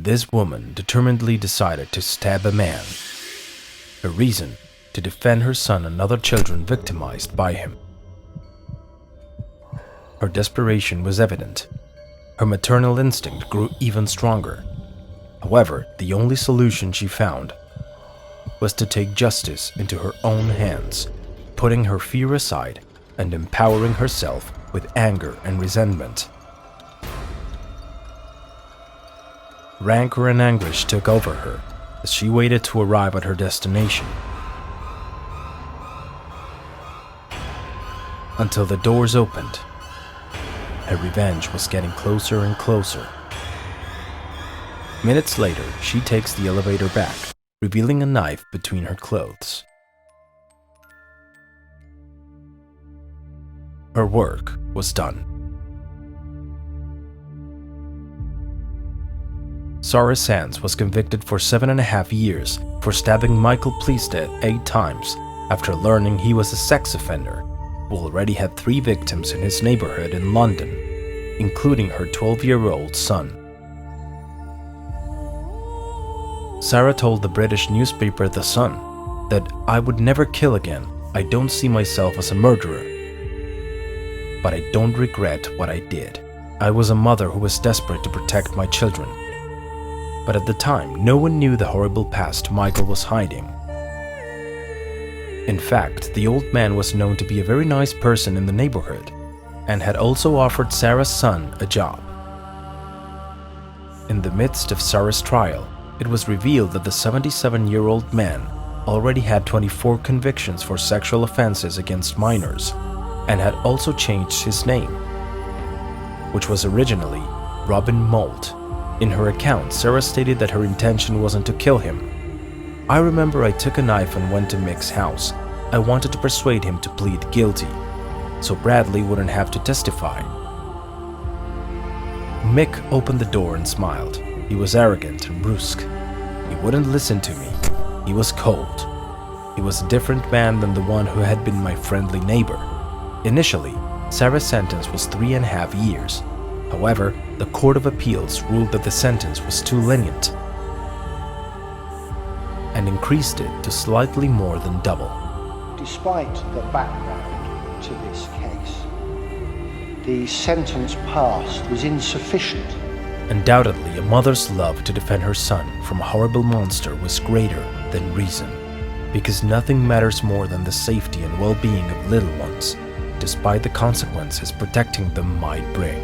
this woman determinedly decided to stab a man. Her reason: to defend her son and other children victimized by him. Her desperation was evident. Her maternal instinct grew even stronger. However, the only solution she found was to take justice into her own hands, putting her fear aside and empowering herself with anger and resentment. Rancor and anguish took over her as she waited to arrive at her destination, until the doors opened. Her revenge was getting closer and closer. Minutes later, she takes the elevator back, revealing a knife between her clothes. Her work was done. Sarah Sands was convicted for 7.5 years for stabbing Michael Pleasted 8 times after learning he was a sex offender who already had 3 victims in his neighborhood in London, including her 12-year-old son. Sarah told the British newspaper The Sun that "I would never kill again. I don't see myself as a murderer. But I don't regret what I did. I was a mother who was desperate to protect my children. But at the time, no one knew the horrible past Michael was hiding. In fact, the old man was known to be a very nice person in the neighborhood and had also offered Sarah's son a job. In the midst of Sarah's trial, it was revealed that the 77-year-old man already had 24 convictions for sexual offenses against minors and had also changed his name, which was originally Robin Moult. In her account, Sarah stated that her intention wasn't to kill him. "I remember I took a knife and went to Mick's house. I wanted to persuade him to plead guilty, so Bradley wouldn't have to testify." Mick opened the door and smiled. He was arrogant and brusque. He wouldn't listen to me. He was cold. He was a different man than the one who had been my friendly neighbor. Initially, Sarah's sentence was 3.5 years. However, the Court of Appeals ruled that the sentence was too lenient and increased it to slightly more than double. Despite the background to this case, the sentence passed was insufficient. Undoubtedly, a mother's love to defend her son from a horrible monster was greater than reason, because nothing matters more than the safety and well-being of little ones, despite the consequences protecting them might bring.